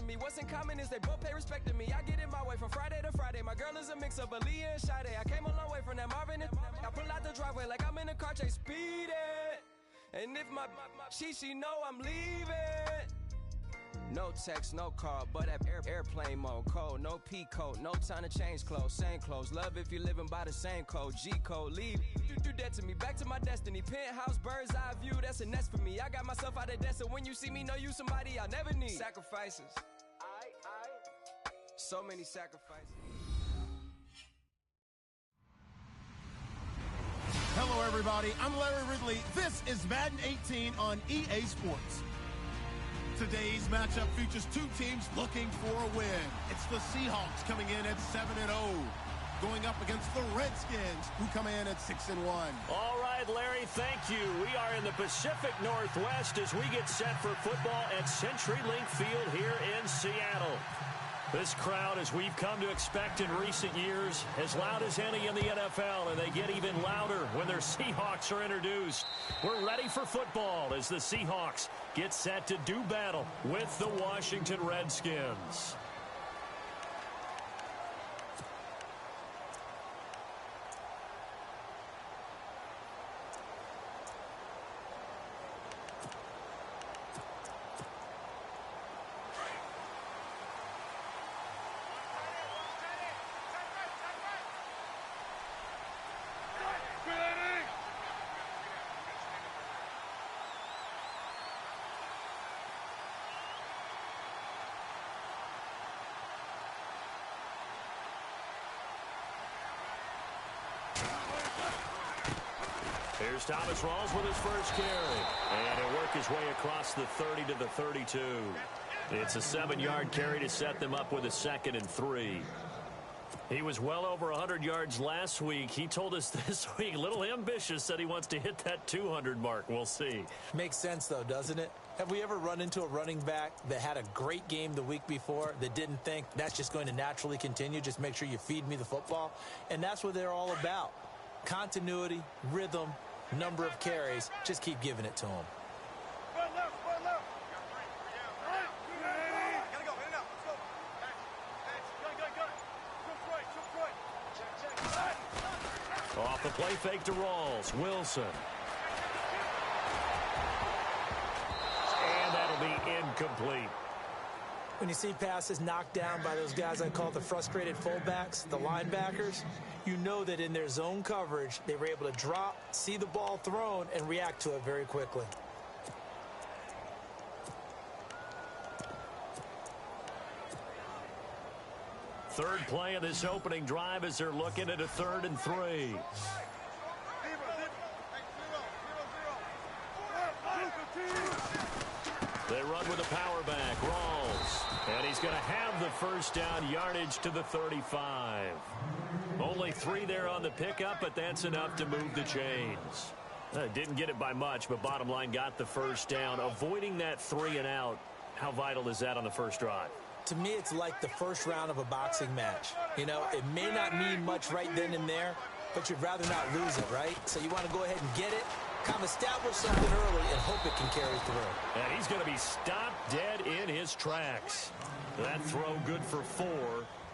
to me. What's in common is they both pay respect to me. I get in my way from Friday to Friday. My girl is a mix of Aaliyah and Sade. I came a long way from that Marvin and I pull out the driveway like I'm in a car chase speeding. And if my she know I'm leaving. No text, no call, but at airplane mode. Code, no P code, no time to change clothes. Same clothes, love if you're living by the same code. G code, leave. You do that to me, back to my destiny. Penthouse, bird's eye view, that's a nest for me. I got myself out of debt, so when you see me, know you somebody I'll never need. Sacrifices. So many sacrifices. Hello, everybody. I'm Larry Ridley. This is Madden 18 on EA Sports. Today's matchup features two teams looking for a win. It's the Seahawks coming in at 7-0, going up against the Redskins, who come in at 6-1. All right, Larry, thank you. We are in the Pacific Northwest as we get set for football at CenturyLink Field here in Seattle. This crowd, as we've come to expect in recent years, as loud as any in the NFL, and they get even louder when their Seahawks are introduced. We're ready for football as the Seahawks get set to do battle with the Washington Redskins. Here's Thomas Rawls with his first carry. And he'll work his way across the 30 to the 32. It's a 7-yard carry to set them up with a 2nd and 3. He was well over 100 yards last week. He told us this week, a little ambitious, said he wants to hit that 200 mark. We'll see. Makes sense, though, doesn't it? Have we ever run into a running back that had a great game the week before that didn't think that's just going to naturally continue? Just make sure you feed me the football. And that's what they're all about. Continuity, rhythm, number of carries. Just keep giving it to them. Off the play fake to Rawls. Wilson. And that'll be incomplete. When you see passes knocked down by those guys I call the frustrated fullbacks, the linebackers, you know that in their zone coverage, they were able to drop, see the ball thrown, and react to it very quickly. Third play of this opening drive as they're looking at a 3rd and 3. They run with a power back, Rawls. And he's going to have the first down yardage to the 35. Only 3 there on the pickup, but that's enough to move the chains. Didn't get it by much, but bottom line got the first down. Avoiding that 3 and out, how vital is that on the first drive? To me, it's like the first round of a boxing match. You know, it may not mean much right then and there, but you'd rather not lose it, right? So you want to go ahead and get it, kind of establish something early, and hope it can carry through. And he's going to be stopped dead in his tracks. That throw good for 4.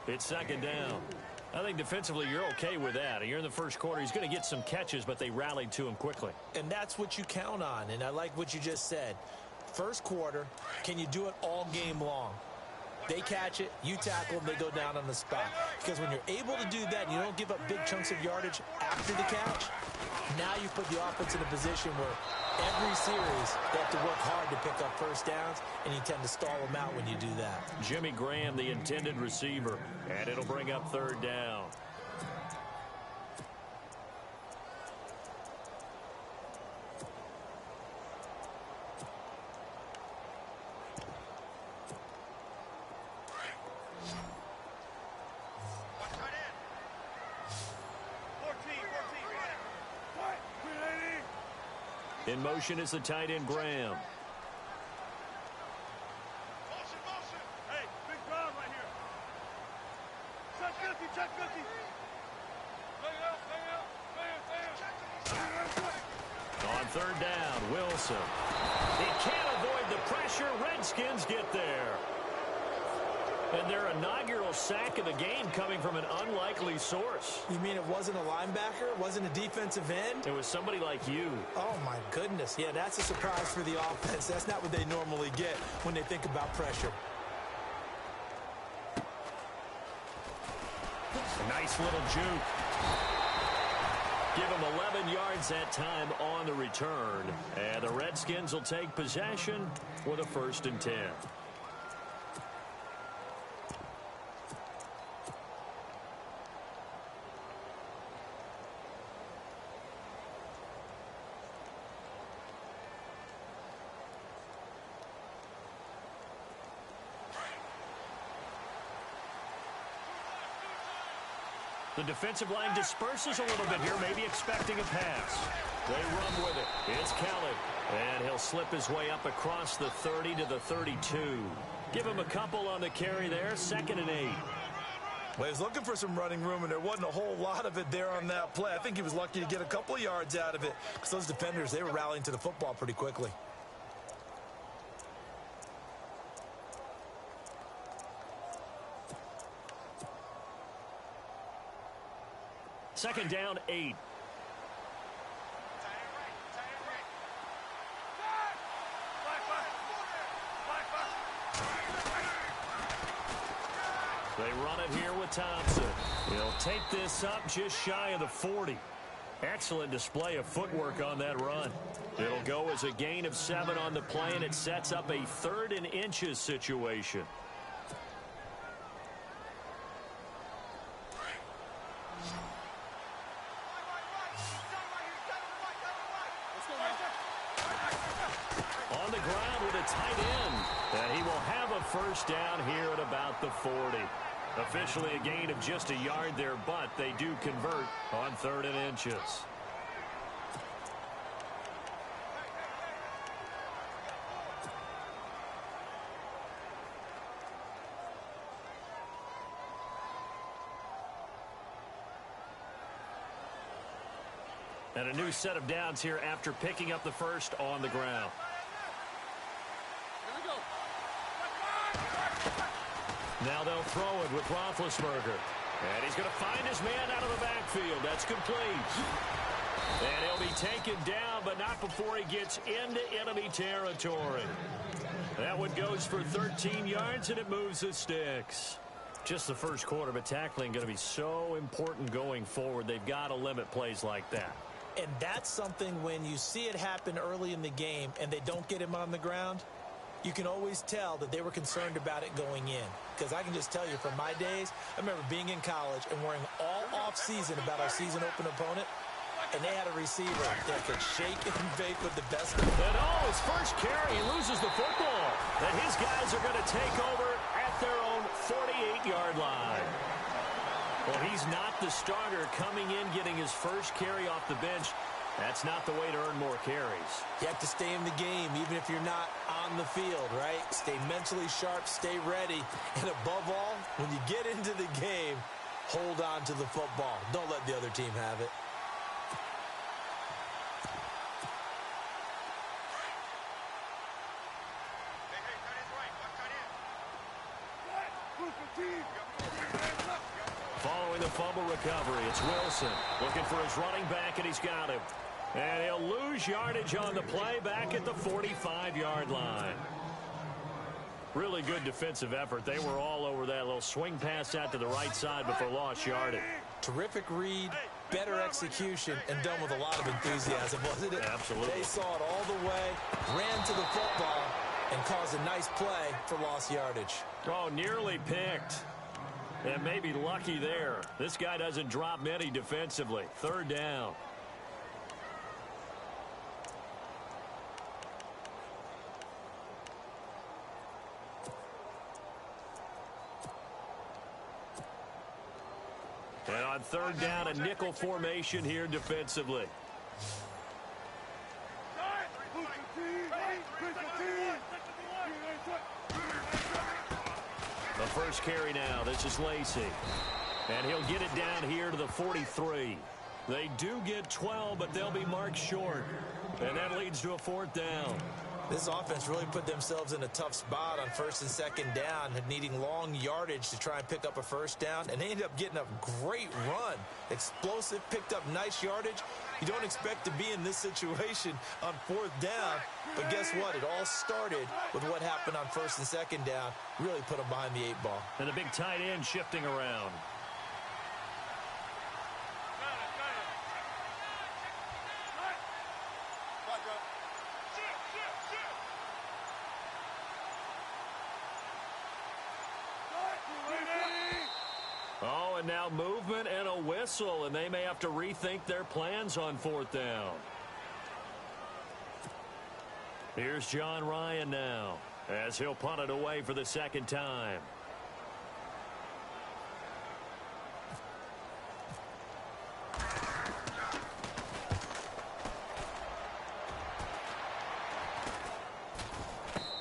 It's 2nd down. I think defensively you're okay with that. You're in the first quarter. He's going to get some catches, but they rallied to him quickly. And that's what you count on, and I like what you just said. First quarter, can you do it all game long? They catch it, you tackle them, they go down on the spot. Because when you're able to do that and you don't give up big chunks of yardage after the catch, now you put the offense in a position where every series they have to work hard to pick up first downs, and you tend to stall them out when you do that. Jimmy Graham, the intended receiver, and it'll bring up 3rd down. In motion is the tight end, Graham. Motion. Hey, big ground right here. Check 50. On 3rd down, Wilson. He can't avoid the pressure. Redskins get there. And their inaugural sack of the game coming from an unlikely source. You mean it wasn't a linebacker? It wasn't a defensive end? It was somebody like you. Oh, my goodness. Yeah, that's a surprise for the offense. That's not what they normally get when they think about pressure. A nice little juke. Give him 11 yards that time on the return. And the Redskins will take possession with a 1st and 10. The defensive line disperses a little bit here, maybe expecting a pass. They run with it. It's Kelly. And he'll slip his way up across the 30 to the 32. Give him a couple on the carry there, 2nd and 8. Well, he was looking for some running room, and there wasn't a whole lot of it there on that play. I think he was lucky to get a couple of yards out of it because those defenders, they were rallying to the football pretty quickly. Second down, 8. They run it here with Thompson. He'll take this up just shy of the 40. Excellent display of footwork on that run. It'll go as a gain of 7 on the play, and it sets up a 3rd and inches situation. On the ground with a tight end. And he will have a 1st down here at about the 40. Officially a gain of just a yard there, but they do convert on 3rd and inches. And a new set of downs here after picking up the 1st on the ground. Now they'll throw it with Roethlisberger. And he's going to find his man out of the backfield. That's complete. And he'll be taken down, but not before he gets into enemy territory. That one goes for 13 yards, and it moves the sticks. Just the first quarter, but tackling going to be so important going forward. They've got to limit plays like that. And that's something when you see it happen early in the game and they don't get him on the ground, you can always tell that they were concerned about it going in. Because I can just tell you from my days, I remember being in college and worrying all off-season about our season-open opponent, and they had a receiver that could shake and bake with the best of them. And his first carry, he loses the football. And his guys are going to take over at their own 48-yard line. Well, he's not the starter coming in, getting his first carry off the bench. That's not the way to earn more carries. You have to stay in the game, even if you're not on the field, right? Stay mentally sharp, stay ready. And above all, when you get into the game, hold on to the football. Don't let the other team have it. Following the fumble recovery, it's Wilson looking for his running back, and he's got him. And he'll lose yardage on the play back at the 45-yard line. Really good defensive effort. They were all over that little swing pass out to the right side before lost yardage. Terrific read, better execution, and done with a lot of enthusiasm, wasn't it? Absolutely. They saw it all the way, ran to the football, and caused a nice play for lost yardage. Oh, nearly picked. And maybe lucky there. This guy doesn't drop many defensively. 3rd down. And on 3rd down, a nickel formation here defensively. The first carry now. This is Lacey. And he'll get it down here to the 43. They do get 12, but they'll be marked short. And that leads to a 4th down. This offense really put themselves in a tough spot on first and second down, needing long yardage to try and pick up a first down, and they ended up getting a great run. Explosive, picked up nice yardage. You don't expect to be in this situation on fourth down, but guess what? It all started with what happened on first and second down. Really put them behind the 8-ball. And the big tight end shifting around. Oh, and now movement and a whistle, and they may have to rethink their plans on fourth down. Here's John Ryan now, as he'll punt it away for the second time.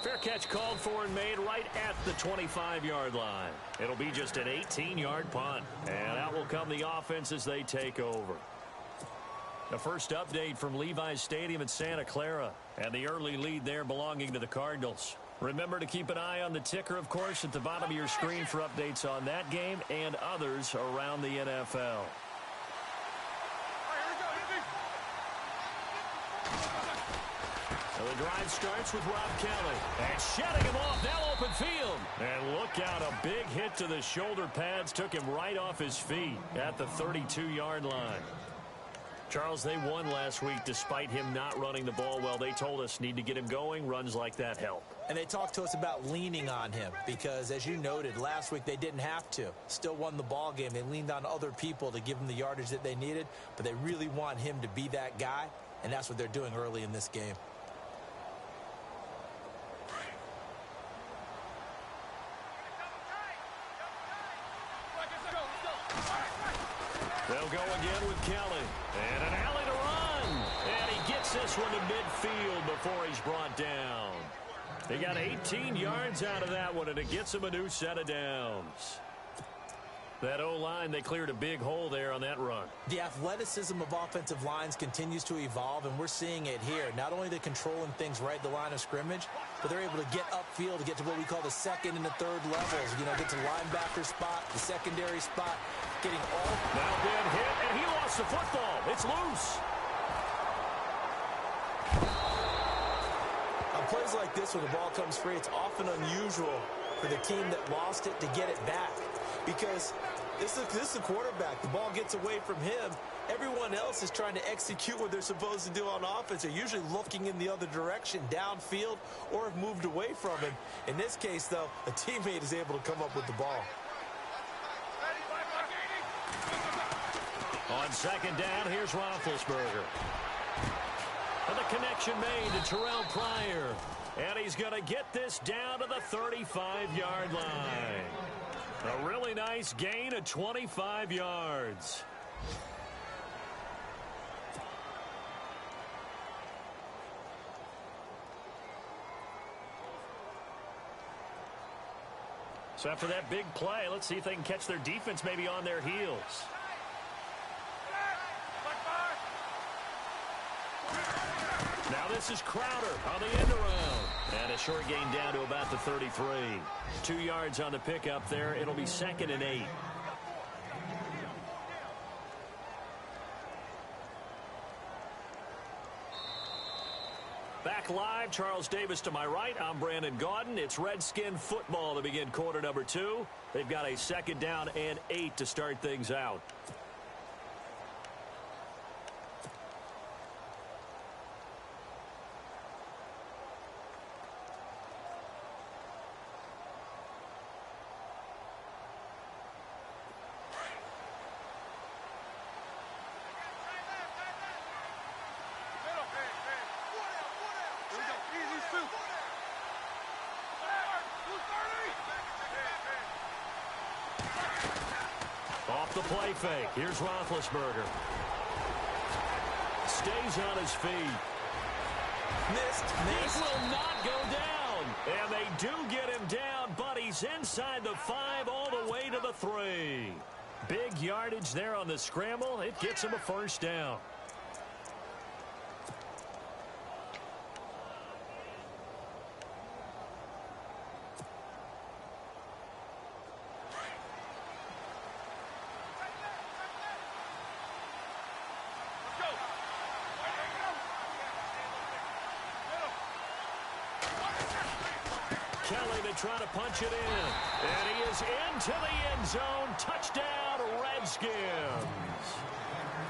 Fair catch called for and made right at the 25-yard line. It'll be just an 18-yard punt. And out will come the offense as they take over. The first update from Levi's Stadium in Santa Clara. And the early lead there belonging to the Cardinals. Remember to keep an eye on the ticker, of course, at the bottom of your screen for updates on that game and others around the NFL. So the drive starts with Rob Kelly. And shutting him off, now open field. And look out, a big hit to the shoulder pads took him right off his feet at the 32-yard line. Charles, they won last week despite him not running the ball well. They told us need to get him going. Runs like that help. And they talked to us about leaning on him because, as you noted, last week they didn't have to. Still won the ball game. They leaned on other people to give them the yardage that they needed, but they really want him to be that guy, and that's what they're doing early in this game. They'll go again with Kelly. And an alley to run. And he gets this one to midfield before he's brought down. He got 18 yards out of that one, and it gets him a new set of downs. That O-line, they cleared a big hole there on that run. The athleticism of offensive lines continues to evolve, and we're seeing it here. Not only they're controlling things right at the line of scrimmage, but they're able to get upfield to get to what we call the second and the third levels. You know, get to linebacker spot, the secondary spot, getting all... Now been hit, and he lost the football. It's loose. On plays like this, when the ball comes free, it's often unusual for the team that lost it to get it back. Because this is the quarterback. The ball gets away from him. Everyone else is trying to execute what they're supposed to do on offense. They're usually looking in the other direction, downfield, or have moved away from him. In this case, though, a teammate is able to come up with the ball. On second down, here's Roethlisberger. And the connection made to Terrell Pryor. And he's going to get this down to the 35-yard line. A really nice gain of 25 yards. So after that big play, let's see if they can catch their defense maybe on their heels. Now this is Crowder on the end around. And a short gain down to about the 33. 2 yards on the pickup there. It'll be 2nd and 8. Back live, Charles Davis to my right. I'm Brandon Gaudin. It's Redskin football to begin quarter number 2. They've got a 2nd down and 8 to start things out. Off the play fake. Here's Roethlisberger. Stays on his feet. Missed. He will not go down. And they do get him down, but he's inside the 5 all the way to the 3. Big yardage there on the scramble. It gets him a first down. to try to punch it in. And he is into the end zone. Touchdown, Redskins.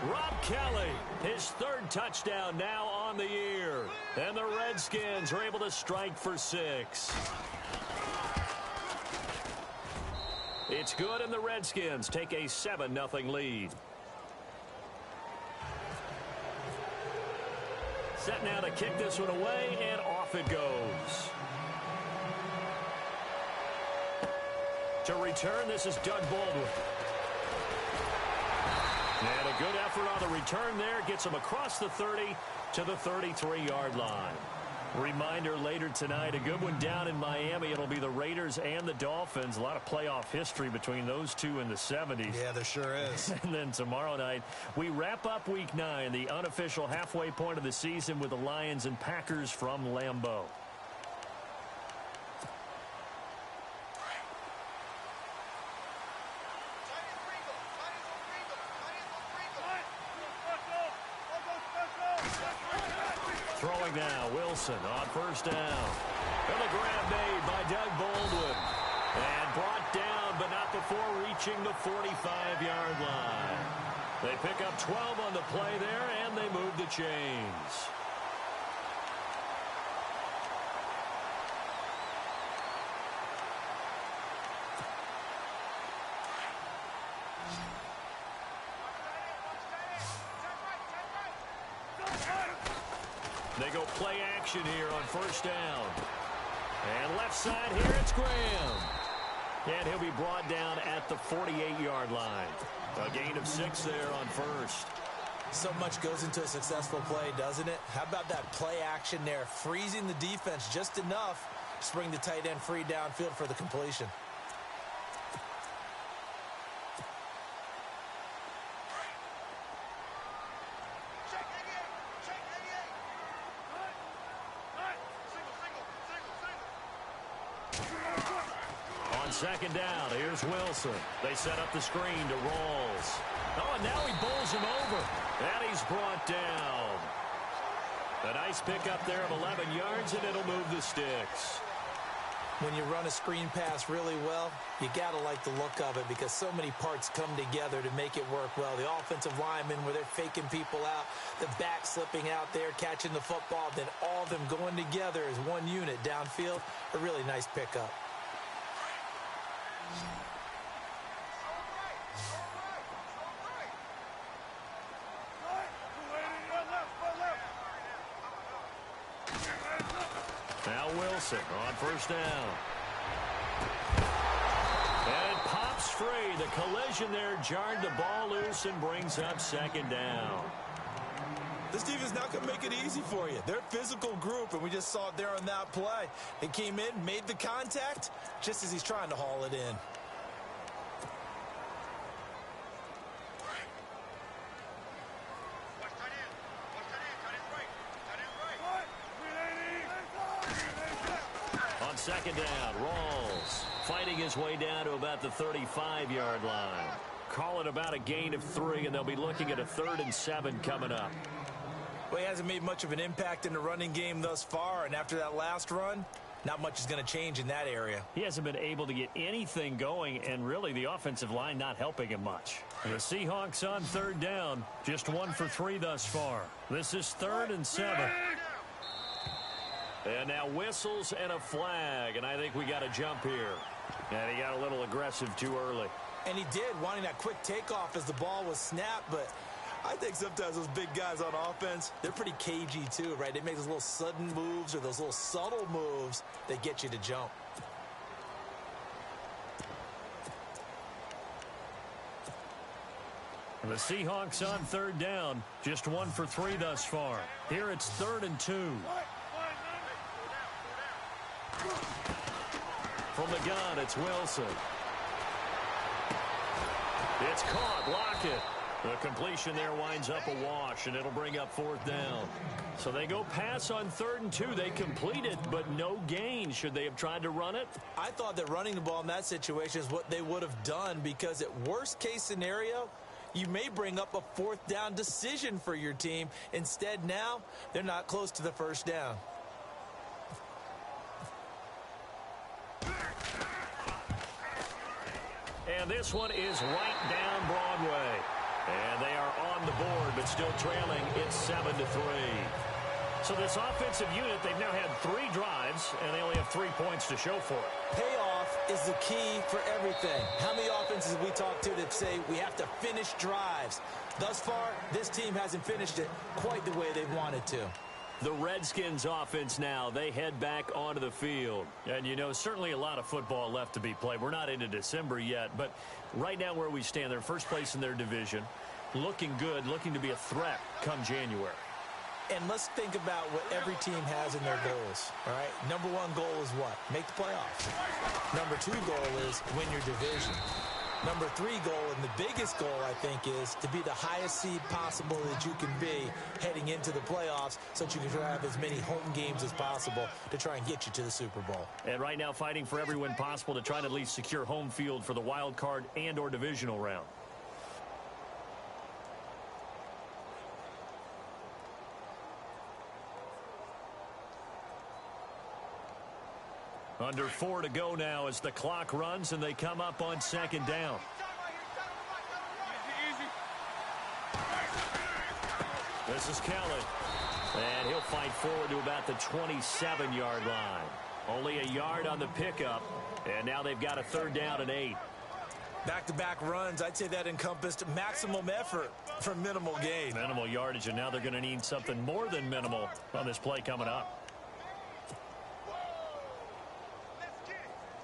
Rob Kelly, his third touchdown now on the year. And the Redskins are able to strike for 6. It's good, and the Redskins take a 7-0 lead. Set now to kick this one away, and off it goes. To return, this is Doug Baldwin. And a good effort on the return there. Gets him across the 30 to the 33-yard line. Reminder later tonight, a good one down in Miami. It'll be the Raiders and the Dolphins. A lot of playoff history between those two in the 70s. Yeah, there sure is. And then tomorrow night, we wrap up Week 9, the unofficial halfway point of the season with the Lions and Packers from Lambeau. Throwing now, Wilson on first down. And the grab made by Doug Baldwin. And brought down, but not before reaching the 45-yard line. They pick up 12 on the play there, and they move the chains. They go play action here on first down. And left side here, it's Graham. And he'll be brought down at the 48-yard line. A gain of 6 there on first. So much goes into a successful play, doesn't it? How about that play action there? Freezing the defense just enough to bring the tight end free downfield for the completion. Second down, here's Wilson. They set up the screen to Rawls. Oh, and now he bowls him over. And he's brought down. A nice pickup there of 11 yards, and it'll move the sticks. When you run a screen pass really well, you got to like the look of it because so many parts come together to make it work well. The offensive linemen, where they're faking people out, the back slipping out there, catching the football, then all of them going together as one unit downfield. A really nice pickup. Now Wilson on first down. And it pops free. The collision there jarred the ball loose and brings up second down. This defense not going to make it easy for you. They're a physical group, and we just saw it there on that play. They came in, made the contact, just as he's trying to haul it in. On second down, Rawls fighting his way down to about the 35-yard line. Call it about a gain of 3, and they'll be looking at a 3rd and 7 coming up. Well, he hasn't made much of an impact in the running game thus far, and after that last run, not much is going to change in that area. He hasn't been able to get anything going, and really the offensive line not helping him much. The Seahawks on third down, just 1 for 3 thus far. This is 3rd and 7. And now whistles and a flag, and I think we got a jump here. And he got a little aggressive too early. And he did, wanting that quick takeoff as the ball was snapped, but I think sometimes those big guys on offense, they're pretty cagey too, right? They make those little sudden moves or those little subtle moves that get you to jump. The Seahawks on third down, just 1 for 3 thus far. Here it's 3rd and 2. From the gun, it's Wilson. It's caught. Lockett. The completion there winds up a wash, and it'll bring up 4th down. So they go pass on 3rd and 2. They complete it, but no gain. Should they have tried to run it? I thought that running the ball in that situation is what they would have done because at worst case scenario, you may bring up a 4th down decision for your team. Instead, now, they're not close to the 1st down. And this one is right down Broadway. And they are on the board, but still trailing. It's 7-3. So this offensive unit, they've now had 3 drives, and they only have 3 points to show for it. Payoff is the key for everything. How many offenses have we talked to that say we have to finish drives? Thus far, this team hasn't finished it quite the way they've wanted to. The Redskins offense now, they head back onto the field. And, you know, certainly a lot of football left to be played. We're not into December yet, but right now where we stand, they're first place in their division, looking good, looking to be a threat come January. And let's think about what every team has in their goals, all right? Number 1 goal is what? Make the playoffs. Number 2 goal is win your division. Number 3 goal, and the biggest goal, I think, is to be the highest seed possible that you can be heading into the playoffs so that you can have as many home games as possible to try and get you to the Super Bowl. And right now fighting for every win possible to try to at least secure home field for the wild card and or divisional round. Under 4 to go now as the clock runs and they come up on 2nd down. This is Kelly. And he'll fight forward to about the 27-yard line. Only a yard on the pickup. And now they've got a 3rd down and 8. Back-to-back runs, I'd say that encompassed maximum effort for minimal gain. Minimal yardage, and now they're going to need something more than minimal on this play coming up.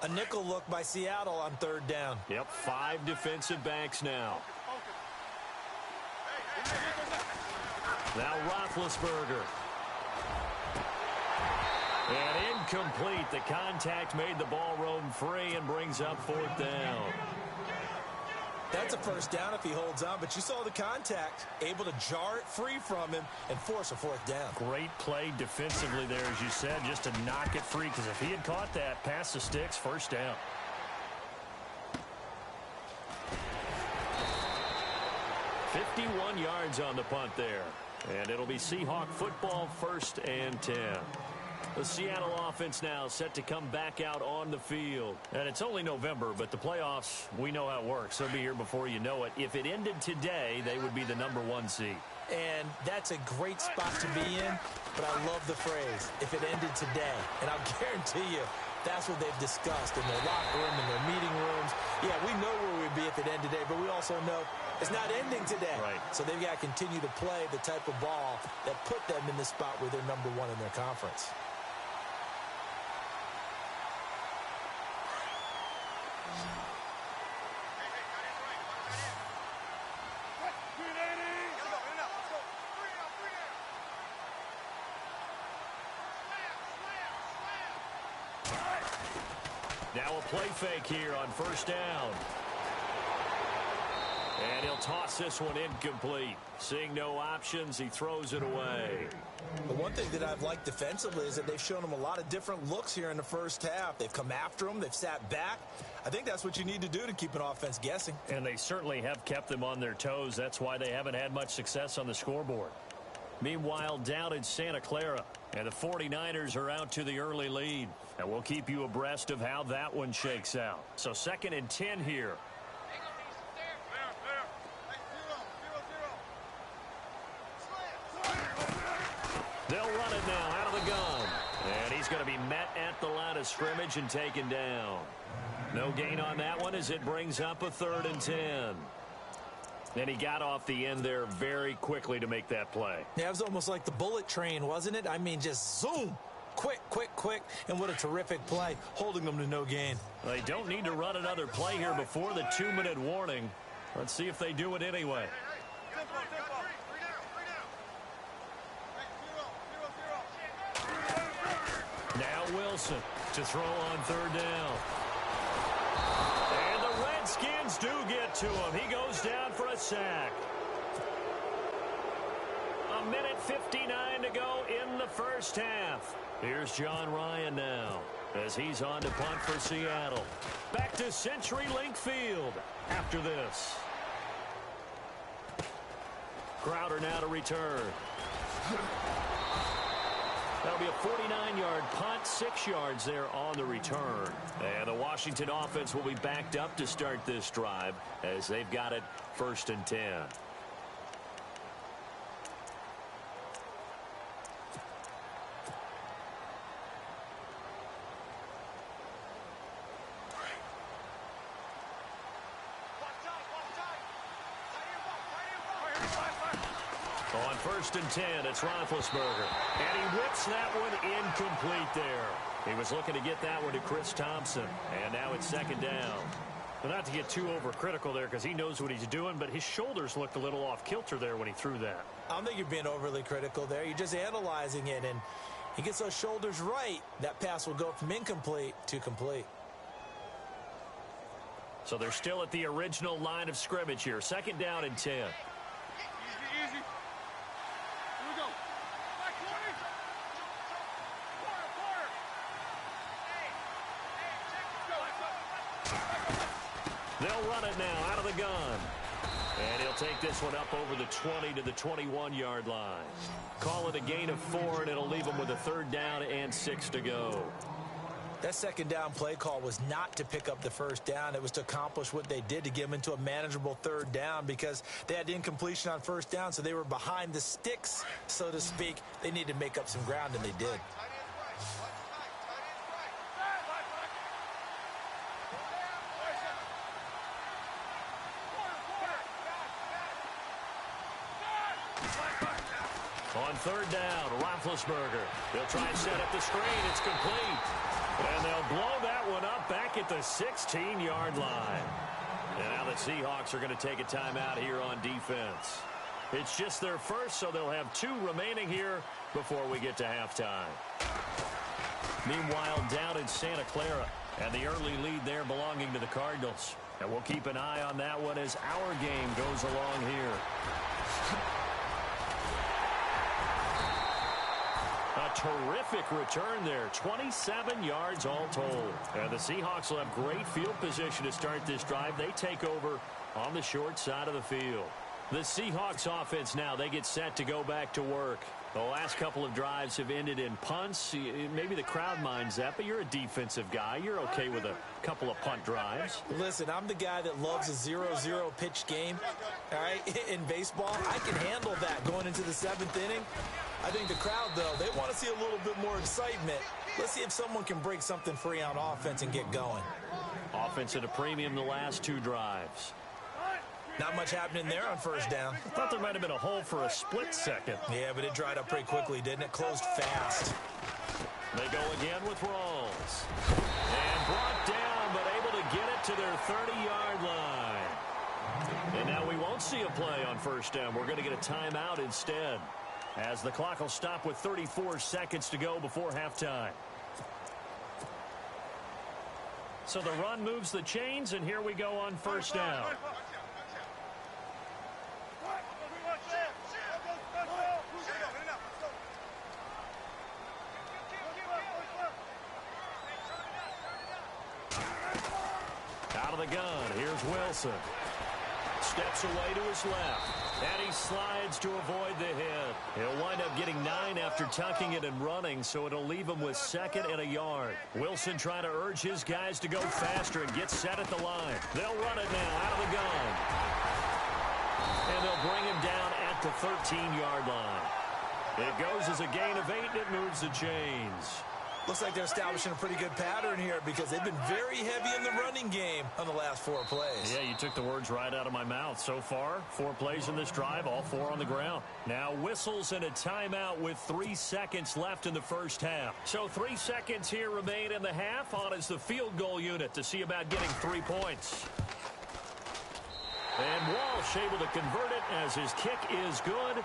A nickel look by Seattle on 3rd down. Yep, 5 defensive backs now. Now Roethlisberger. And incomplete. The contact made the ball roam free and brings up 4th down. That's a 1st down if he holds on, but you saw the contact, able to jar it free from him and force a 4th down. Great play defensively there, as you said, just to knock it free, because if he had caught that, past the sticks, 1st down. "51 yards on the punt there. And it'll be Seahawk football, 1st and 10. The Seattle offense now set to come back out on the field. And it's only November, but the playoffs, we know how it works. They'll be here before you know it. If it ended today, they would be the number 1 seed. And that's a great spot to be in, but I love the phrase, if it ended today. And I'll guarantee you, that's what they've discussed in their locker room, in their meeting rooms. Yeah, we know where we'd be if it ended today, but we also know it's not ending today. Right. So they've got to continue to play the type of ball that put them in the spot where they're number 1 in their conference. Now a play fake here on 1st down. And he'll toss this one incomplete. Seeing no options, he throws it away. The one thing that I've liked defensively is that they've shown him a lot of different looks here in the 1st half. They've come after him. They've sat back. I think that's what you need to do to keep an offense guessing. And they certainly have kept them on their toes. That's why they haven't had much success on the scoreboard. Meanwhile, down in Santa Clara, and the 49ers are out to the early lead. And we'll keep you abreast of how that one shakes out. So 2nd and 10 here. They'll run it now out of the gun. And he's going to be met at the line of scrimmage and taken down. No gain on that one as it brings up a 3rd and 10. And he got off the end there very quickly to make that play. Yeah, it was almost like the bullet train, wasn't it? I mean, just zoom. Quick, quick, quick. And what a terrific play, holding them to no gain. They don't need to run another play here before the 2-minute warning. Let's see if they do it anyway. Now Wilson to throw on 3rd down. And the Redskins do get to him. He goes down for a sack. 1:59 to go in the 1st half. Here's John Ryan now as he's on to punt for Seattle. Back to CenturyLink Field after this. Crowder now to return. That'll be a 49-yard punt, 6 yards there on the return. And the Washington offense will be backed up to start this drive as they've got it 1st and 10. On 1st and 10, it's Roethlisberger. And he whips that one incomplete there. He was looking to get that one to Chris Thompson. And now it's 2nd down. Well, not to get too overcritical there because he knows what he's doing, but his shoulders looked a little off kilter there when he threw that. I don't think you're being overly critical there. You're just analyzing it, and he gets those shoulders right. That pass will go from incomplete to complete. So they're still at the original line of scrimmage here. 2nd down and 10. They'll run it now out of the gun. And he'll take this one up over the 20 to the 21-yard line. Call it a gain of 4, and it'll leave him with a 3rd down and 6 to go. That 2nd down play call was not to pick up the 1st down. It was to accomplish what they did to get them into a manageable 3rd down because they had incompletion on 1st down, so they were behind the sticks, so to speak. They needed to make up some ground, and they did. On 3rd down, Roethlisberger. They'll try and set up the screen. It's complete. And they'll blow that one up back at the 16-yard line. And now the Seahawks are going to take a timeout here on defense. It's just their first, so they'll have 2 remaining here before we get to halftime. Meanwhile, down in Santa Clara, and the early lead there belonging to the Cardinals. And we'll keep an eye on that one as our game goes along here. A terrific return there. 27 yards all told. And the Seahawks will have great field position to start this drive. They take over on the short side of the field. The Seahawks offense now, they get set to go back to work. The last couple of drives have ended in punts. Maybe the crowd minds that, but you're a defensive guy. You're okay with a couple of punt drives. Listen, I'm the guy that loves a 0-0 pitch game. All right, in baseball, I can handle that going into the 7th inning. I think the crowd, though, they want to see a little bit more excitement. Let's see if someone can break something free on offense and get going. Offense at a premium the last 2 drives. Not much happening there on 1st down. I thought there might have been a hole for a split second. Yeah, but it dried up pretty quickly, didn't it? Closed fast. They go again with Rawls. And brought down, but able to get it to their 30-yard line. And now we won't see a play on 1st down. We're going to get a timeout instead, as the clock will stop with 34 seconds to go before halftime. So the run moves the chains, and here we go on 1st down. Out of the gun, here's Wilson. Steps away to his left, and he slides to avoid the hit. He'll wind up getting 9 after tucking it and running, so it'll leave him with 2nd and a yard. Wilson trying to urge his guys to go faster and get set at the line. They'll run it now out of the gun. And they'll bring him down at the 13-yard line. It goes as a gain of 8, and it moves the chains. Looks like they're establishing a pretty good pattern here because they've been very heavy in the running game on the last 4 plays. Yeah, you took the words right out of my mouth. So far, 4 plays in this drive, all 4 on the ground. Now whistles and a timeout with 3 seconds left in the 1st half. So 3 seconds here remain in the half. On is the field goal unit to see about getting 3 points. And Walsh able to convert it as his kick is good.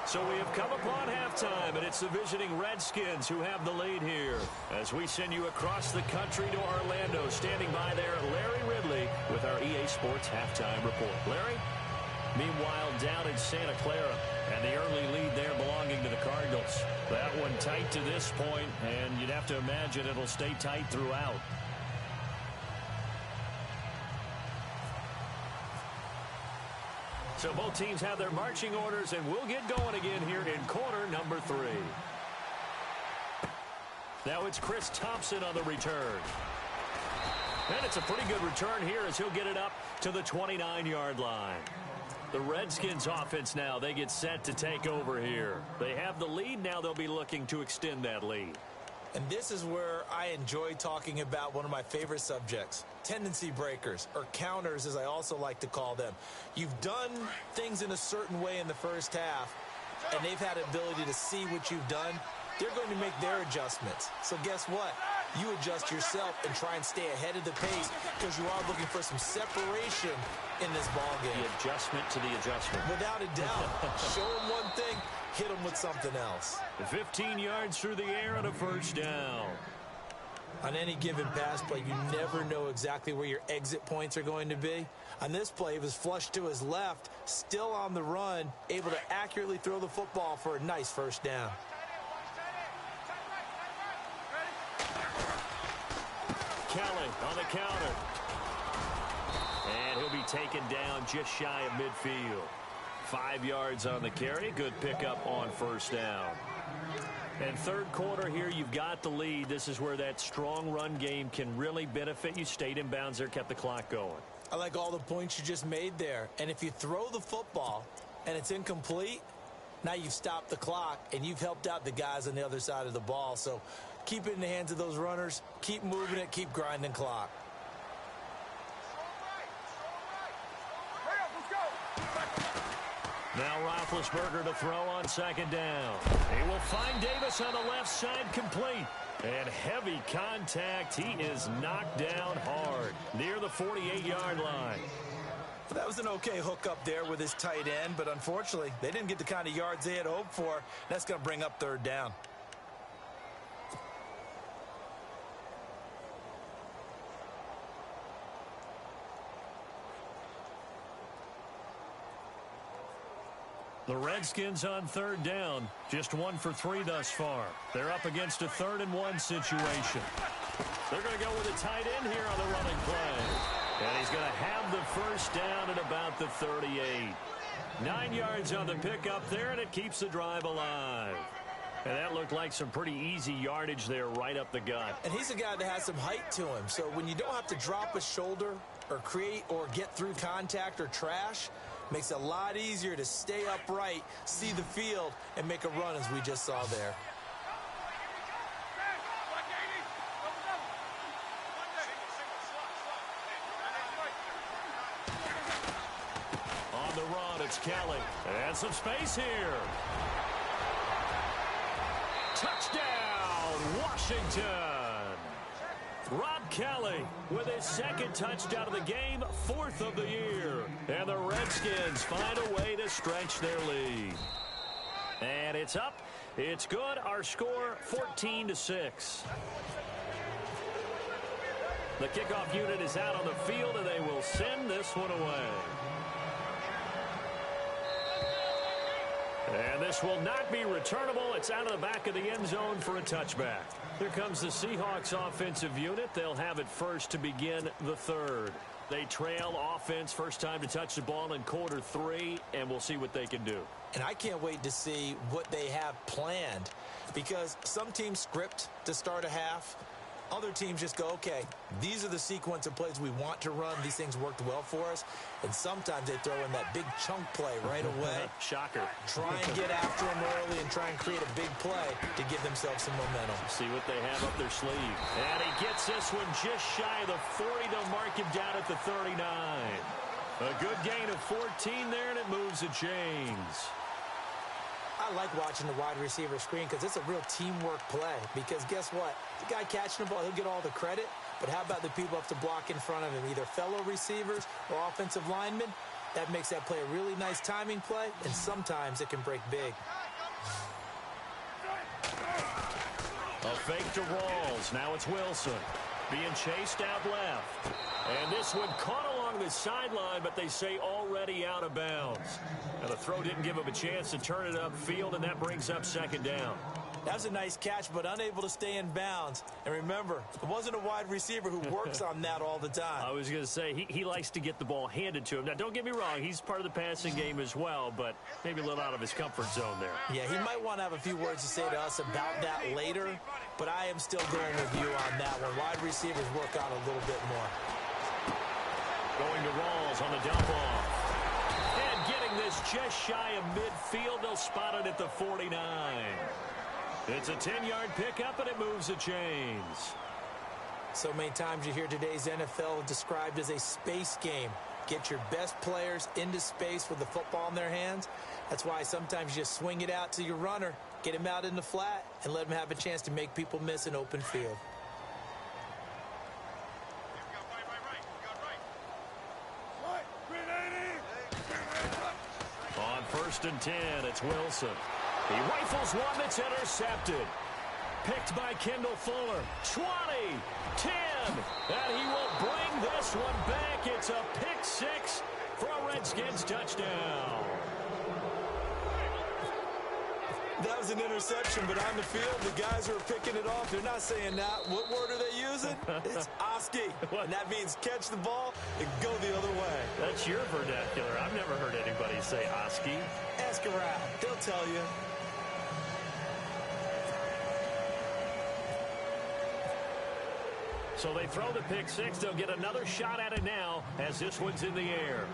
So we have come upon halftime, and it's the visiting Redskins who have the lead here. As we send you across the country to Orlando, standing by there, Larry Ridley with our EA Sports Halftime Report. Larry? Meanwhile, down in Santa Clara, and the early lead there belonging to the Cardinals. That one tight to this point, and you'd have to imagine it'll stay tight throughout. So both teams have their marching orders, and we'll get going again here in quarter number 3. Now it's Chris Thompson on the return. And it's a pretty good return here as he'll get it up to the 29-yard line. The Redskins offense now, they get set to take over here. They have the lead. Now they'll be looking to extend that lead. And this is where I enjoy talking about one of my favorite subjects, tendency breakers, or counters as I also like to call them. You've done things in a certain way in the first half, and they've had the ability to see what you've done. They're going to make their adjustments. So guess what? You adjust yourself and try and stay ahead of the pace because you are looking for some separation in this ball game. The adjustment to the adjustment. Without a doubt. Show them one thing, hit them with something else. 15 yards through the air and a first down. On any given pass play, you never know exactly where your exit points are going to be. On this play, it was flushed to his left, still on the run, able to accurately throw the football for a nice first down. Kelly on the counter. And he'll be taken down just shy of midfield. 5 yards on the carry. Good pickup on first down. And third quarter here, you've got the lead. This is where that strong run game can really benefit you. Stayed in bounds there, kept the clock going. I like all the points you just made there. And if you throw the football and it's incomplete, now you've stopped the clock and you've helped out the guys on the other side of the ball. So keep it in the hands of those runners. Keep moving it. Keep grinding clock. Now Roethlisberger to throw on second down. He will find Davis on the left side, complete. And heavy contact. He is knocked down hard near the 48-yard line. That was an okay hook up there with his tight end, but unfortunately, they didn't get the kind of yards they had hoped for. That's going to bring up third down. The Redskins on third down, just 1 for 3 thus far. They're up against a 3rd-and-1 situation. They're going to go with a tight end here on the running play. And he's going to have the first down at about the 38. 9 yards on the pickup there, and it keeps the drive alive. And that looked like some pretty easy yardage there right up the gut. And he's a guy that has some height to him. So when you don't have to drop a shoulder or create or get through contact or trash, makes it a lot easier to stay upright, see the field, and make a run as we just saw there. On the run, it's Kelly. And some space here. Touchdown, Washington. Rob Kelly with his 2nd touchdown of the game, 4th of the year. And the Redskins find a way to stretch their lead. And it's up. It's good. Our score, 14-6. The kickoff unit is out on the field, and they will send this one away. And this will not be returnable. It's out of the back of the end zone for a touchback. Here comes the Seahawks offensive unit. They'll have it first to begin the 3rd. They trail offense, first time to touch the ball in quarter 3, and we'll see what they can do. And I can't wait to see what they have planned, because some teams script to start a half. Other teams just go, okay, these are the sequence of plays we want to run. These things worked well for us. And sometimes they throw in that big chunk play right away. Shocker. Try and get after them early and try and create a big play to give themselves some momentum. See what they have up their sleeve. And he gets this one just shy of the 40. They'll mark him down at the 39. A good gain of 14 there, and it moves the chains. I like watching the wide receiver screen because it's a real teamwork play. Because guess what? The guy catching the ball, he'll get all the credit. But how about the people have to block in front of him, either fellow receivers or offensive linemen? That makes that play a really nice timing play, and sometimes it can break big. A fake to Rawls. Now it's Wilson being chased out left. And this one caught along the sideline, but they say already out of bounds. Now the throw didn't give him a chance to turn it upfield, and that brings up 2nd down. That was a nice catch, but unable to stay in bounds. And remember, it wasn't a wide receiver who works on that all the time. I was going to say, he likes to get the ball handed to him. Now, don't get me wrong, he's part of the passing game as well, but maybe a little out of his comfort zone there. Yeah, he might want to have a few words to say to us about that later. but I am still going with you on that one. Wide receivers work out a little bit more. Going to Rawls on the dump off. And getting this just shy of midfield. They'll spot it at the 49. It's a 10-yard pickup, and it moves the chains. So many times you hear today's NFL described as a space game. Get your best players into space with the football in their hands. That's why sometimes you just swing it out to your runner, get him out in the flat, and let him have a chance to make people miss an open field. On 1st and 10, it's Wilson. He rifles one that's intercepted. Picked by Kendall Fuller. 20, 10, and he will bring this one back. It's a pick six for a Redskins touchdown. That was an interception, but on the field, the guys who are picking it off, they're not saying that. What word are they using? It's Oski. And that means catch the ball and go the other way. That's your vernacular. I've never heard anybody say Oski. Ask around. They'll tell you. So they throw the pick six. They'll get another shot at it now as this one's in the air.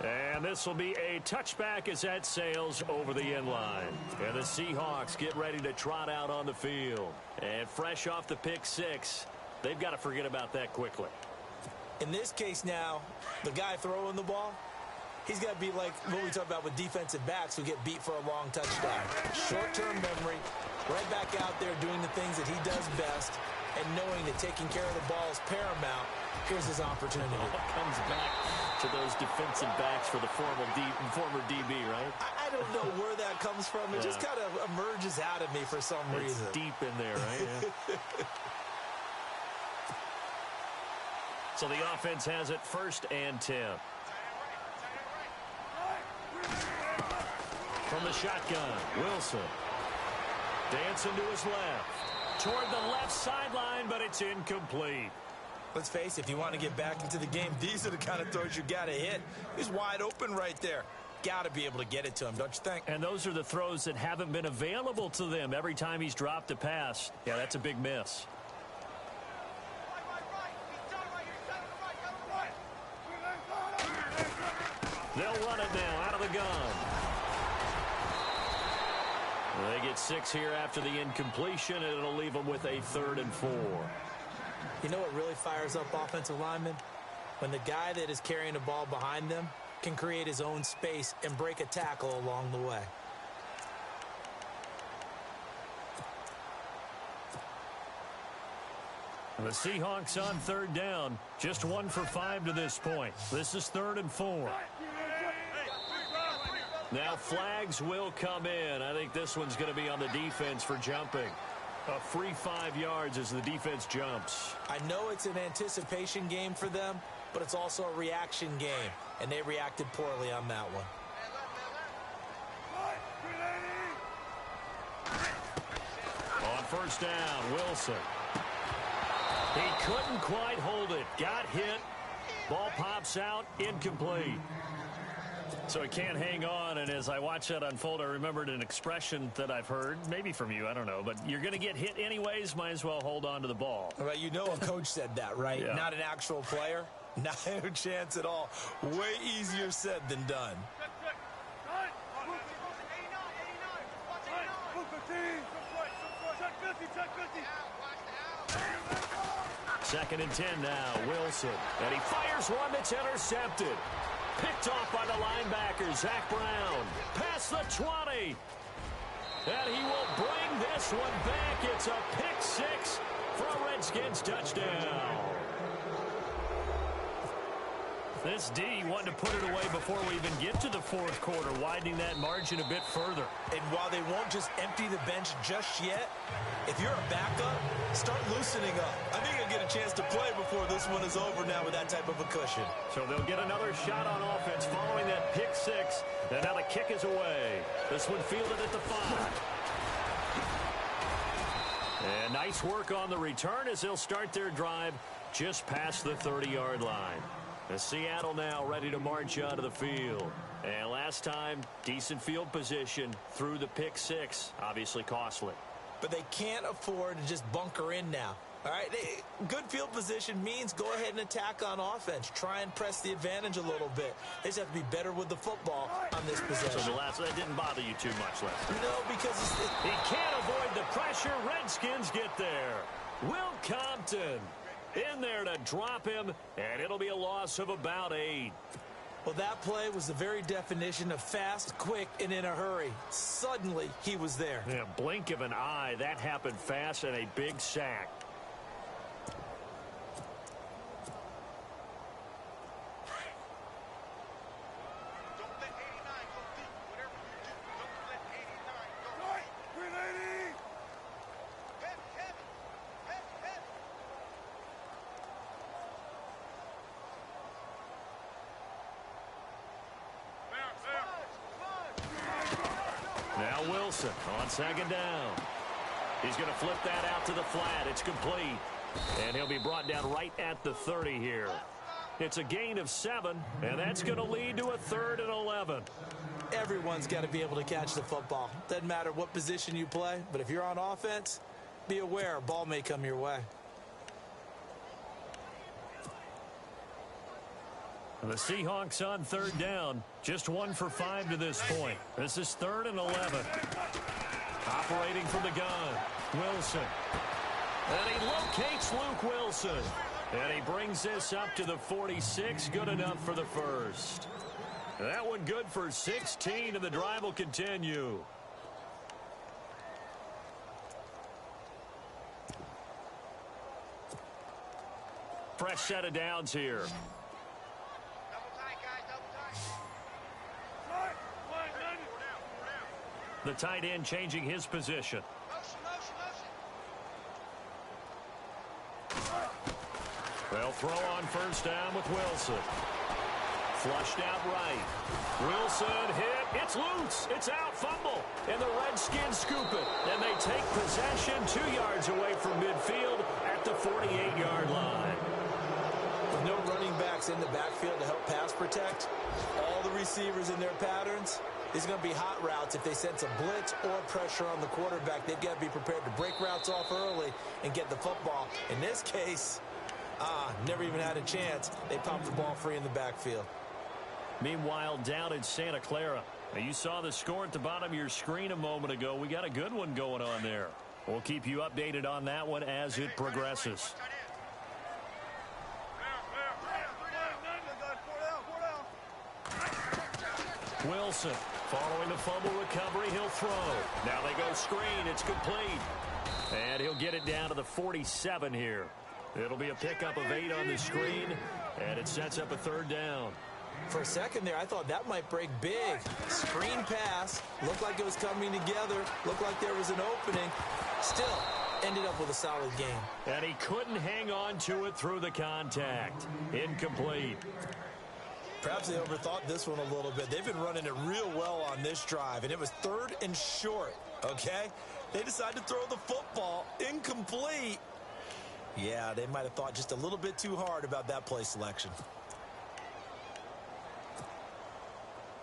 And this will be a touchback as that sails over the end line. And the Seahawks get ready to trot out on the field. And fresh off the pick six, they've got to forget about that quickly. In this case now, the guy throwing the ball, he's got to be like what we talk about with defensive backs who get beat for a long touchdown. Short-term memory, right back out there doing the things that he does best, and knowing that taking care of the ball is paramount. Here's his opportunity. Comes back to those defensive backs for the former DB, right? I don't know where that comes from. It just kind of emerges out of me for some reason. It's deep in there, right? Yeah. So the offense has it 1st and 10. From the shotgun, Wilson. Dancing to his left. Toward the left sideline, but it's incomplete. Let's face it, if you want to get back into the game, these are the kind of throws you got to hit. He's wide open right there. Got to be able to get it to him, don't you think? And those are the throws that haven't been available to them every time he's dropped a pass. Yeah, that's a big miss. They'll run it now out of the gun. They get 6 here after the incompletion, and it'll leave them with a 3rd and 4. You know what really fires up offensive linemen? When the guy that is carrying the ball behind them can create his own space and break a tackle along the way. The Seahawks on 3rd down. Just 1 for 5 to this point. This is 3rd and 4. Now flags will come in. I think this one's going to be on the defense for jumping. A free 5 yards as the defense jumps. I know it's an anticipation game for them, but it's also a reaction game, and they reacted poorly on that one. On 1st down, Wilson. He couldn't quite hold it. Got hit. Ball pops out. Incomplete. So he can't hang on, and as I watch that unfold, I remembered an expression that I've heard, maybe from you, I don't know, but you're going to get hit anyways, might as well hold on to the ball. Well, you know a coach said that, right? Yeah. Not an actual player. Not a chance at all. Way easier said than done. Second and 10 now, Wilson. And he fires one that's intercepted. Picked off by the linebacker, Zach Brown. Past the 20. And he will bring this one back. It's a pick six for a Redskins touchdown. This D wanted to put it away before we even get to the 4th quarter, widening that margin a bit further. And while they won't just empty the bench just yet, if you're a backup, start loosening up. I think you'll get a chance to play before this one is over now with that type of a cushion. So they'll get another shot on offense following that pick six. And now the kick is away. This one fielded at the 5. And nice work on the return as they'll start their drive just past the 30-yard line. Seattle now ready to march onto the field. And last time, decent field position through the pick six. Obviously costly. But they can't afford to just bunker in now. All right, good field position means go ahead and attack on offense. Try and press the advantage a little bit. They just have to be better with the football on this possession. So that didn't bother you too much, Lester? No, because he can't avoid the pressure. Redskins get there. Will Compton in there to drop him, and it'll be a loss of about 8. Well, that play was the very definition of fast, quick, and in a hurry. Suddenly, he was there. Yeah, blink of an eye. That happened fast and a big sack. Now Wilson on second down. He's going to flip that out to the flat. It's complete. And he'll be brought down right at the 30 here. It's a gain of 7, and that's going to lead to a 3rd and 11. Everyone's got to be able to catch the football. Doesn't matter what position you play, but if you're on offense, be aware a ball may come your way. The Seahawks on 3rd down. Just 1 for 5 to this point. This is 3rd and 11. Operating from the gun, Wilson. And he locates Luke Wilson. And he brings this up to the 46. Good enough for the first. That one good for 16, and the drive will continue. Fresh set of downs here. The tight end changing his position. They'll throw on first down with Wilson. Flushed out right. Wilson hit. It's loose. It's out. Fumble. And the Redskins scoop it. And they take possession 2 yards away from midfield at the 48-yard line. With no running backs in the backfield to help pass protect, all the receivers in their patterns, these are going to be hot routes. If they sense a blitz or pressure on the quarterback, they've got to be prepared to break routes off early and get the football. In this case, never even had a chance. They popped the ball free in the backfield. Meanwhile, down in Santa Clara. Now, you saw the score at the bottom of your screen a moment ago. We got a good one going on there. We'll keep you updated on that one as it progresses. Wilson following the fumble recovery. He'll throw. Now they go screen. It's complete. And he'll get it down to the 47 here. It'll be a pickup of 8 on the screen, and it sets up a 3rd down. For a second there, I thought that might break big. Screen pass. Looked like it was coming together. Looked like there was an opening. Still ended up with a solid game. And he couldn't hang on to it through the contact. Incomplete. Perhaps they overthought this one a little bit. They've been running it real well on this drive, and it was 3rd and short, okay? They decided to throw the football. Incomplete. Yeah, they might have thought just a little bit too hard about that play selection.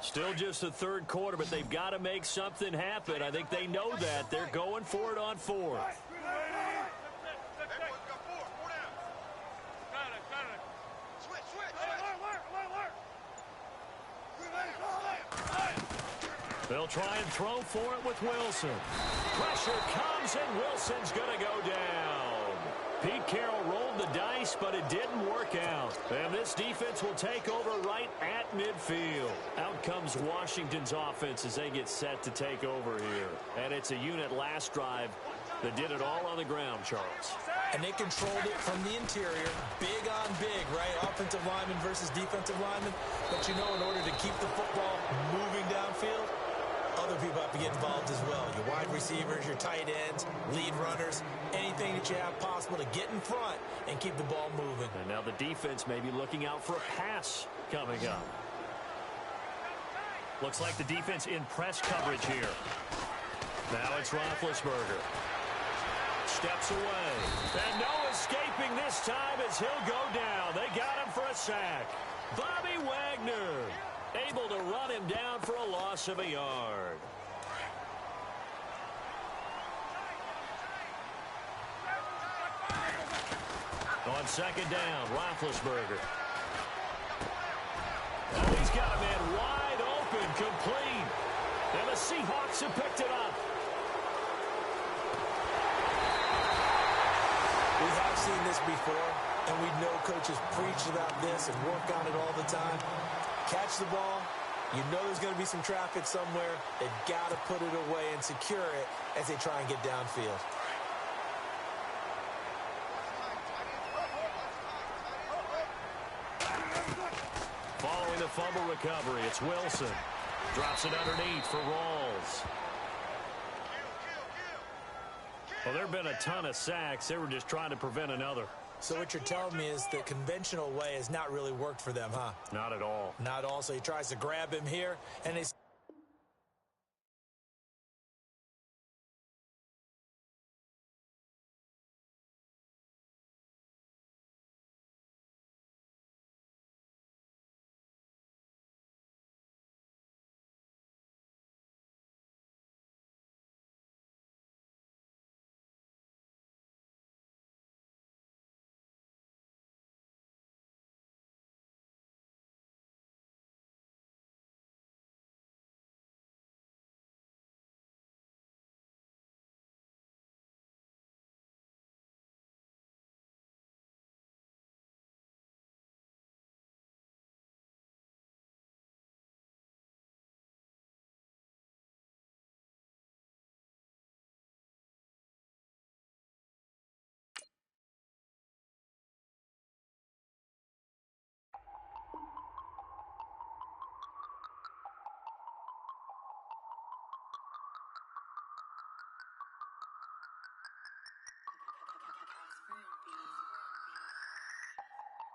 Still just the 3rd quarter, but they've got to make something happen. I think they know that. They're going for it on 4th. They'll try and throw for it with Wilson. Pressure comes, and Wilson's going to go down. Pete Carroll rolled the dice, but it didn't work out. And this defense will take over right at midfield. Out comes Washington's offense as they get set to take over here. And it's a unit last drive that did it all on the ground, Charles. And they controlled it from the interior. Big on big, right? Offensive lineman versus defensive lineman. But you know, in order to keep the football moving downfield, other people have to get involved as well. Your wide receivers, your tight ends, lead runners, anything that you have possible to get in front and keep the ball moving. And now the defense may be looking out for a pass coming up. Looks like the defense in press coverage here. Now it's Roethlisberger. steps away. And no escaping this time as he'll go down. They got him for a sack. Bobby Wagner able to run him down for a loss of a yard. On second down, Roethlisberger. Oh, he's got a man wide open, complete. And the Seahawks have picked it up. We have seen this before, and we know coaches preach about this and work on it all the time. Catch the ball. You know there's going to be some traffic somewhere. They've got to put it away and secure it as they try and get downfield. Following the fumble recovery, it's Wilson. Drops it underneath for Rawls. Well, there have been a ton of sacks. They were just trying to prevent another. So what you're telling me is the conventional way has not really worked for them, huh? Not at all. Not all. So he tries to grab him here, and they...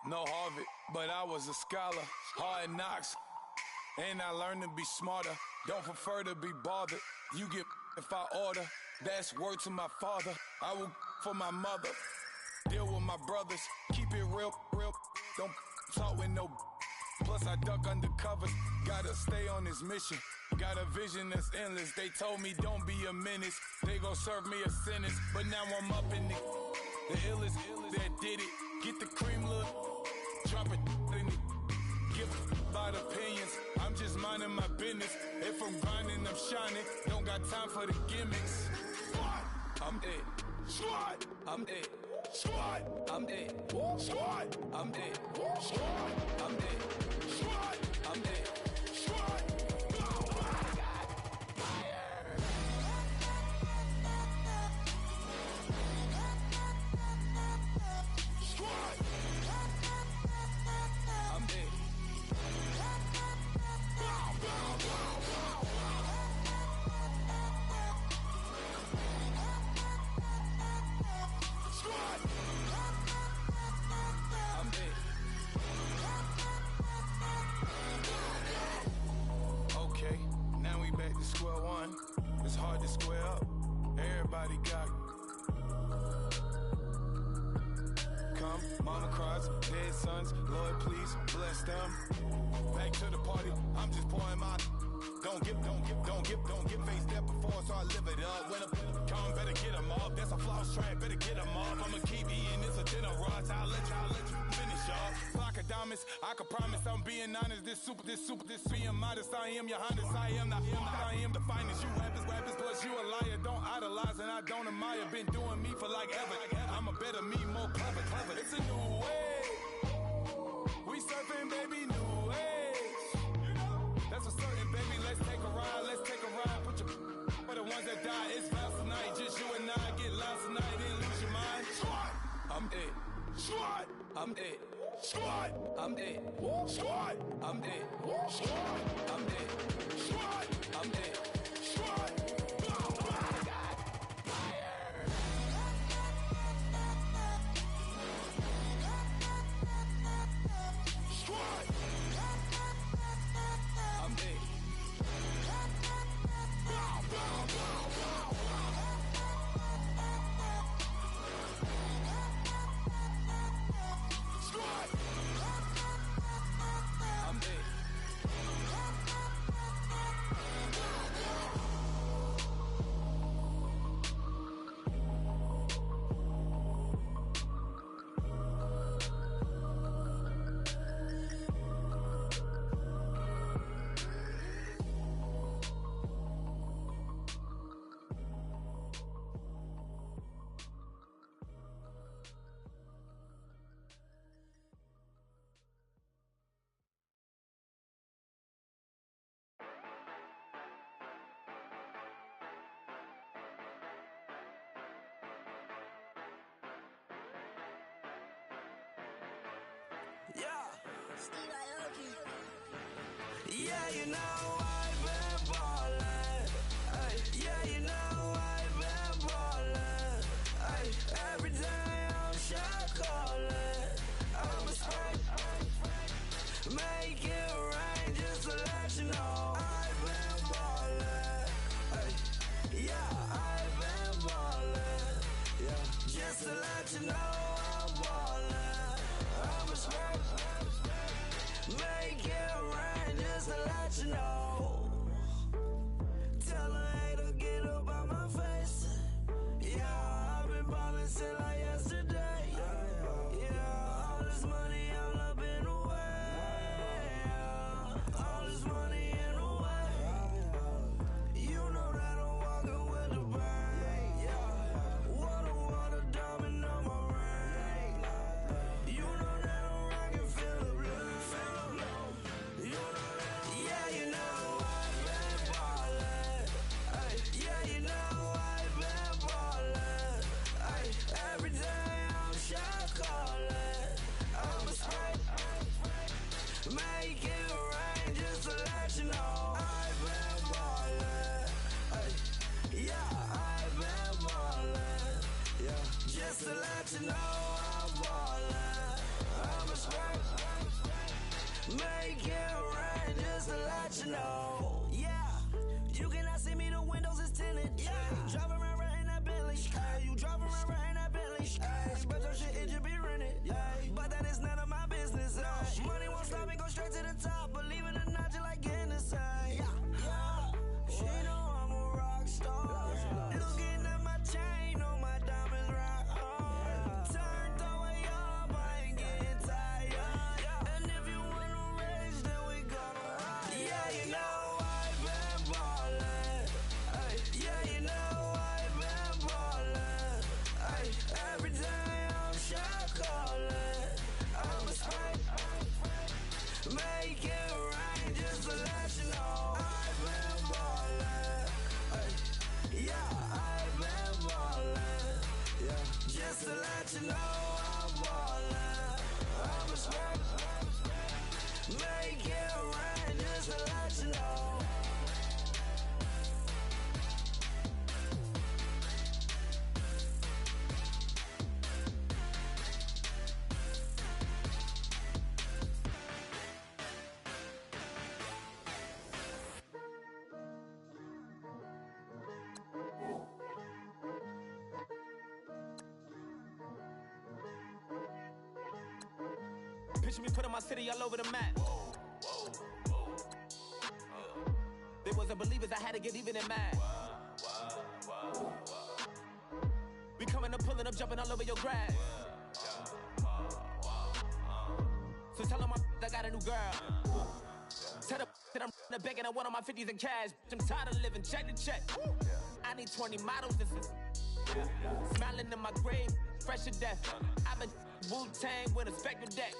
No Harvard, but I was a scholar. Hard knocks, and I learned to be smarter. Don't prefer to be bothered. You get if I order. That's word to my father. I will for my mother. Deal with my brothers. Keep it real. Don't talk with no. Plus I duck under covers. Gotta stay on this mission. Got a vision that's endless. They told me don't be a menace. They gon' serve me a sentence. But now I'm up in the illest that did it. Get the cream look. Drop it in it. Give about opinions. I'm just minding my business. If I'm grinding, I'm shining. Don't got time for the gimmicks. I'm it. Squad. I'm it. Squad. I'm it. Squad. I'm it. Squad. I'm it. Squad. I'm it. Squad. Square one, it's hard to square up. Everybody got come, mama cries, dead sons. Lord, please bless them. Back to the party, I'm just pouring my. Don't get face that before, so I live it up. When I come, better get them off. That's a floss track, better get them off. I'ma keep eating this a dinner rush. I'll let you finish off. Flock of diamonds, I can promise I'm being honest. This being modest. I am your Honda. I am the finest. You rappers, plus you a liar. Don't idolize and I don't admire. Been doing me for like ever. I'm a better me, more clever. It's a new way. We surfing, baby, new age. That's a certain, baby. Let's take a ride. Put your for the ones that die. It's vows tonight. Just you and I get lost tonight. Then lose your mind. I'm it. Squad. I'm it. Squad. I'm it. Squad. I'm it. Squad. I'm it. Squad. I'm it. Squad. Yeah, you know I've been ballin'. Ay, yeah, you know I've been ballin'. Ay, every day I'm shot callin'. I'm a spray, make it rain just to let you know I've been ballin'. Ay, yeah, I've been ballin'. Yeah, just to let you know I'm ballin'. I'm a spray, make it rain just to let you know. Tell a hater get up out my face. Yeah, I've been ballin' since like yesterday. Yeah, all this money all up in the way. Yeah, all this money in the way. You know that I'm walking with the bank. Yeah, water, diamond on my ring. You know that I'm rockin' Philip Blue. You know that, yeah, you know I've been ballin'. Ay, yeah, you know I've been ballin'. Ay, every day I'm shot callin'. I'm a spray, make it rain just to let you know I've been ballin'. Ay, yeah, I've been ballin'. Yeah, just to let you know I'm ballin'. I'm a spray, make it rain just to let you know. Yeah, you cannot see me, the windows is tinted. Yeah, driving around right in that Bentley. Hey, you driving around right in that Bentley. Hey, but your shit, it should be rented. Hey, but that is none of my business. Hey, money won't stop me, go straight to the top. Believe it or not, you like getting the same. Yeah, she know I'm a rock star. Looking at my chain, on my diamonds rock hard. Turned the way up, I ain't getting tired. And if you wanna race, then we gonna ride. Yeah, you know I've been ballin'. Ay, yeah, you know I've been ballin'. Ay, every day I'm shot callin'. I'm a spray, make it rain just to let you know I've been ballin'. Ay, yeah, I've been ballin'. Yeah, just to let you know I'm ballin'. I'm a spray, make it rain just to let you know. Picture me putting my city all over the map. They wasn't believers, I had to get even in mad. We coming up, pulling up, jumping all over your grass. So tell them I got a new girl. Tell them that I'm in the bank and I want all my 50s in cash. I'm tired of living check to check. I need 20 models, this is smiling in my grave, fresh to death. I've been Wu-Tang with a spectral deck.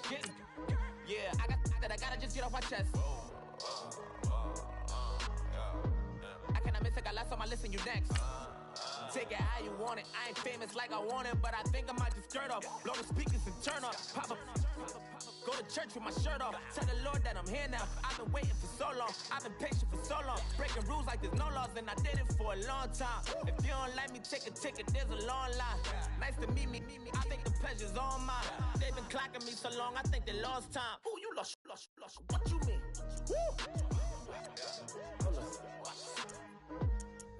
Yeah, I got that, I gotta just get off my chest. I cannot miss, I got last on my list and you next. Take it how you want it, I ain't famous like I want it, but I think I might just skirt off. Blow the speakers and turn up, pop up. Go to church with my shirt off. Tell the Lord that I'm here now. I've been waiting for so long. I've been patient for so long. Breaking rules like there's no laws, and I did it for a long time. If you don't like me, take a ticket. There's a long line. Nice to meet me. I think the pleasure's all mine. They've been clocking me so long, I think they lost time. Ooh, you lost. What you mean? Woo!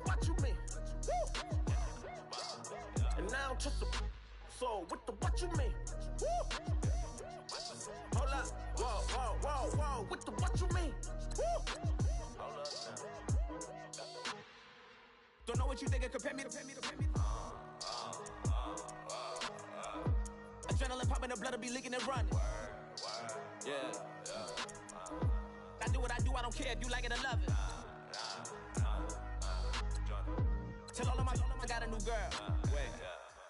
What you mean? Woo! And now I'm just a so with the what you mean? Woo! Hold up, whoa, with the what you mean? Woo! Hold up now. Don't know what you think, compare me. Adrenaline popping, the blood will be leaking and running. Yeah. I do what I do, I don't care if you like it or love it. Tell all of my I got a new girl. Wait.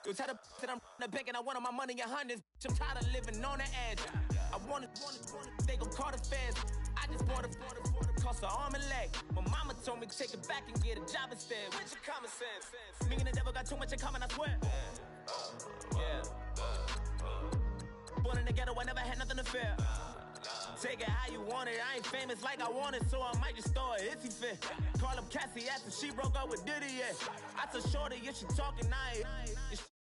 You tell the that I'm in the bank and I want all my money in hundreds. I'm tired of living on the edge. I want it, they gon' call the feds. I just bought a cost an arm and leg. My mama told me to take it back and get a job instead. Where's your common sense? Me and the devil got too much in common, I swear. Yeah. Born in the ghetto, I never had nothing to fear. Take it how you want it. I ain't famous like I want it, so I might just throw a hissy fit. Call up Cassie after she broke up with Diddy, yeah. I told Shorty if she talking, I ain't.